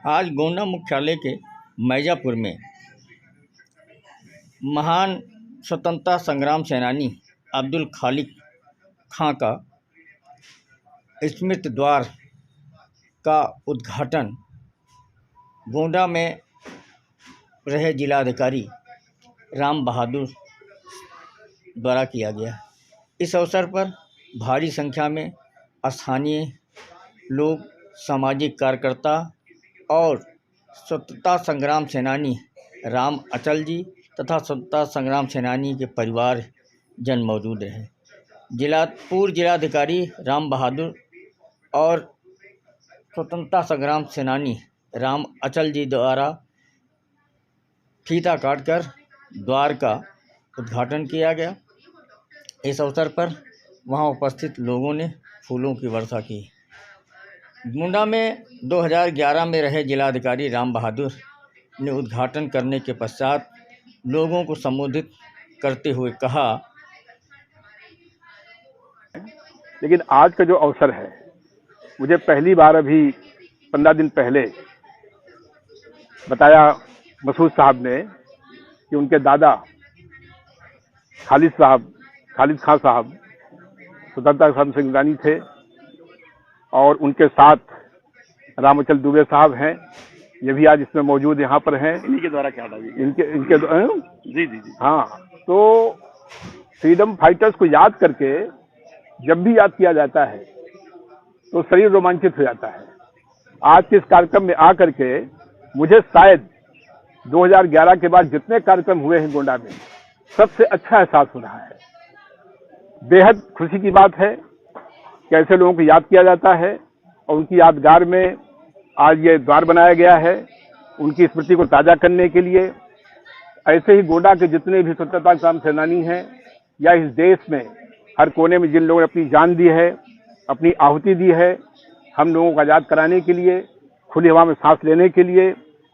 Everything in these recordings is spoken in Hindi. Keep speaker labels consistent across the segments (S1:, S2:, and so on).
S1: आज गोंडा मुख्यालय के मैजापुर में महान स्वतंत्रता संग्राम सेनानी अब्दुल खालिक खां का स्मृति द्वार का उद्घाटन गोंडा में रहे जिलाधिकारी राम बहादुर द्वारा किया गया। इस अवसर पर भारी संख्या में स्थानीय लोग, सामाजिक कार्यकर्ता और स्वतंत्रता संग्राम सेनानी राम अचल जी तथा स्वतंत्रता संग्राम सेनानी के परिवार जन मौजूद रहे। पूर्व जिलाधिकारी राम बहादुर और स्वतंत्रता संग्राम सेनानी राम अचल जी द्वारा फीता काटकर द्वार का उद्घाटन किया गया। इस अवसर पर वहां उपस्थित लोगों ने फूलों की वर्षा की। गोंडा में 2011 में रहे जिलाधिकारी राम बहादुर ने उद्घाटन करने के पश्चात लोगों को संबोधित करते हुए कहा,
S2: लेकिन आज का जो अवसर है, मुझे पहली बार अभी 15 दिन पहले बताया मसूद साहब ने कि उनके दादा खालिद खां साहब स्वतंत्रता संग्राम सेनानी थे और उनके साथ रामअचल दुबे साहब हैं। ये भी आज इसमें मौजूद यहाँ पर हैं।
S3: इन्हीं के द्वारा क्या
S2: इनके
S3: जी।
S2: हाँ, तो फ्रीडम फाइटर्स को याद करके जब भी याद किया जाता है तो शरीर रोमांचित हो जाता है। आज के इस कार्यक्रम में आकर के मुझे शायद 2011 के बाद जितने कार्यक्रम हुए हैं गोंडा में, सबसे अच्छा एहसास हो रहा है। बेहद खुशी की बात है कि ऐसे लोगों को याद किया जाता है और उनकी यादगार में आज ये द्वार बनाया गया है, उनकी स्मृति को ताज़ा करने के लिए। ऐसे ही गोंडा के जितने भी स्वतंत्रता संग्राम सेनानी हैं या इस देश में हर कोने में जिन लोगों ने अपनी जान दी है, अपनी आहुति दी है हम लोगों को आज़ाद कराने के लिए, खुली हवा में सांस लेने के लिए,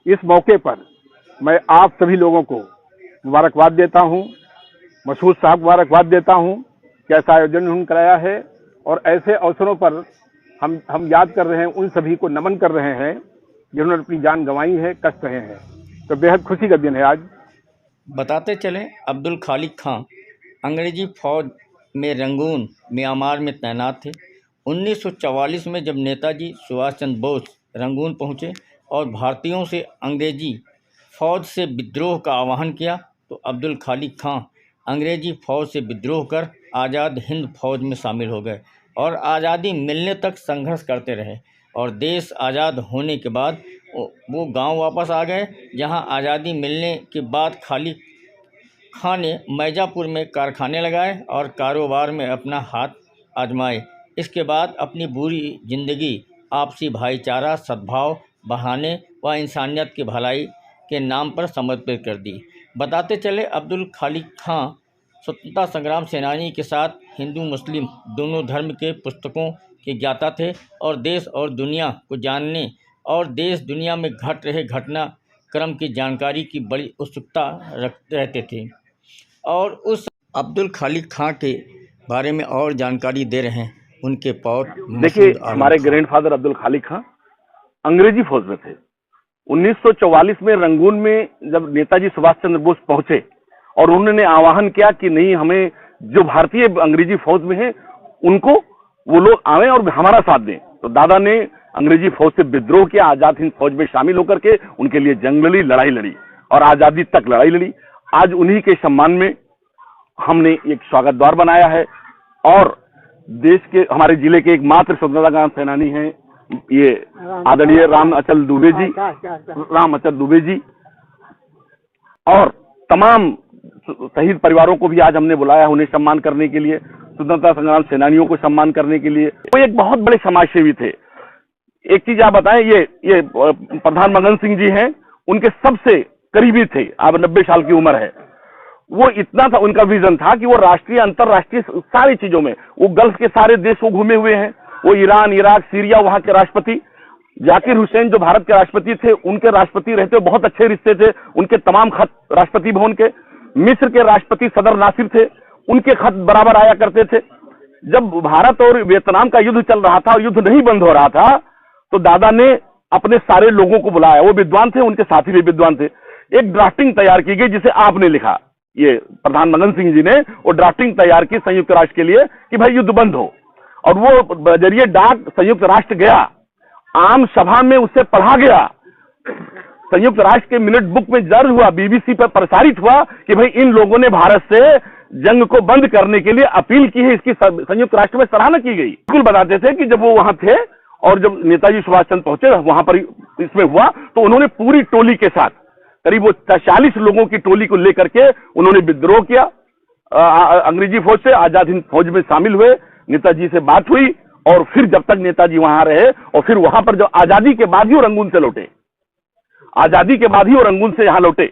S2: इस मौके पर मैं आप सभी लोगों को मुबारकबाद देता हूं। मसूद साहब मुबारकबाद देता हूं कि ऐसा आयोजन उन्होंने कराया है और ऐसे अवसरों पर हम याद कर रहे हैं, उन सभी को नमन कर रहे हैं जिन्होंने अपनी जान गंवाई है, कष्ट रहे हैं। तो बेहद खुशी का दिन है आज।
S1: बताते चलें, अब्दुल खालिक खां अंग्रेजी फौज में रंगून म्यांमार में तैनात थे। 1944 में जब नेताजी सुभाष चंद्र बोस रंगून पहुंचे और भारतीयों से अंग्रेजी फौज से विद्रोह का आह्वान किया, तो अब्दुल खालिक खां अंग्रेजी फौज से विद्रोह कर आज़ाद हिंद फौज में शामिल हो गए और आज़ादी मिलने तक संघर्ष करते रहे। और देश आज़ाद होने के बाद वो गांव वापस आ गए, जहां आज़ादी मिलने के बाद खालिक खां ने मैजापुर में कारखाने लगाए और कारोबार में अपना हाथ आजमाए। इसके बाद अपनी पूरी ज़िंदगी आपसी भाईचारा, सद्भाव बढ़ाने व इंसानियत की भलाई के नाम पर समर्पित कर दी। बताते चले, अब्दुल खालिक खां स्वतंत्रता संग्राम सेनानी के साथ हिंदू मुस्लिम दोनों धर्म के पुस्तकों के ज्ञाता थे और देश और दुनिया को जानने और देश दुनिया में घट रहे घटनाक्रम की जानकारी की बड़ी उत्सुकता रहते थे। और उस अब्दुल खालिक खां के बारे में और जानकारी दे रहे हैं उनके पौत्र।
S3: देखिए, हमारे ग्रैंडफादर अब्दुल खालिक खां अंग्रेजी फौज में थे। 1944 में रंगून में जब नेताजी सुभाष चंद्र बोस पहुंचे और उन्होंने आह्वान किया कि नहीं, हमें जो भारतीय अंग्रेजी फौज में है उनको वो लोग आवे और हमारा साथ दें, तो दादा ने अंग्रेजी फौज से विद्रोह किया, आजाद हिंद फौज में शामिल होकर के उनके लिए जंग लड़ी, लड़ाई लड़ी और आजादी तक लड़ाई लड़ी। आज उन्हीं के सम्मान में हमने एक स्वागत द्वार बनाया है और देश के हमारे जिले के एकमात्र स्वतंत्रता संग्राम सेनानी हैं ये आदरणीय राम अचल दुबे जी और तमाम शहीद परिवारों को भी आज हमने बुलाया है उन्हें सम्मान करने के लिए, स्वतंत्रता संग्राम सेनानियों को सम्मान करने के लिए। वो एक बहुत बड़े समाज सेवी थे। एक चीज आप बताएं, ये प्रधान मदन सिंह जी हैं, उनके सबसे करीबी थे, अब 90 साल की उम्र है। वो इतना था, उनका विजन था कि वो राष्ट्रीय अंतरराष्ट्रीय सारी चीजों में, वो गल्फ के सारे देश को घूमे हुए हैं। वो ईरान, इराक, सीरिया, वहां के राष्ट्रपति जाकिर हुसैन जो भारत के राष्ट्रपति थे, उनके राष्ट्रपति रहते बहुत अच्छे रिश्ते थे, उनके तमाम खत राष्ट्रपति भवन के। मिस्र के राष्ट्रपति सदर नासिर थे, उनके खत बराबर आया करते थे। जब भारत और वियतनाम का युद्ध चल रहा था और युद्ध नहीं बंद हो रहा था, तो दादा ने अपने सारे लोगों को बुलाया, वो विद्वान थे, उनके साथी भी विद्वान थे। एक ड्राफ्टिंग तैयार की गई जिसे आपने लिखा, ये प्रधान मगन सिंह जी ने वो ड्राफ्टिंग तैयार की संयुक्त राष्ट्र के लिए कि भाई युद्ध बंद हो, और वो जरिए डाक संयुक्त राष्ट्र गया, आम सभा में उससे पढ़ा गया, संयुक्त राष्ट्र के मिनट बुक में दर्ज हुआ, बीबीसी पर प्रसारित हुआ कि भाई इन लोगों ने भारत से जंग को बंद करने के लिए अपील की है। इसकी संयुक्त राष्ट्र में सराहना की गई। बिल्कुल बताते थे कि जब वो वहां थे और जब नेताजी सुभाष चंद्र पहुंचे वहां पर इसमें हुआ, तो उन्होंने पूरी टोली के साथ करीब वो 40 लोगों की टोली को लेकर के उन्होंने विद्रोह किया, अंग्रेजी फौज से आजाद हिंद फौज में शामिल हुए, नेताजी से बात हुई, और फिर जब तक नेताजी वहां रहे, और फिर वहां पर जो आजादी के बाद ही वो रंगून से लौटे, आजादी के बाद ही वो रंगून से यहां लौटे।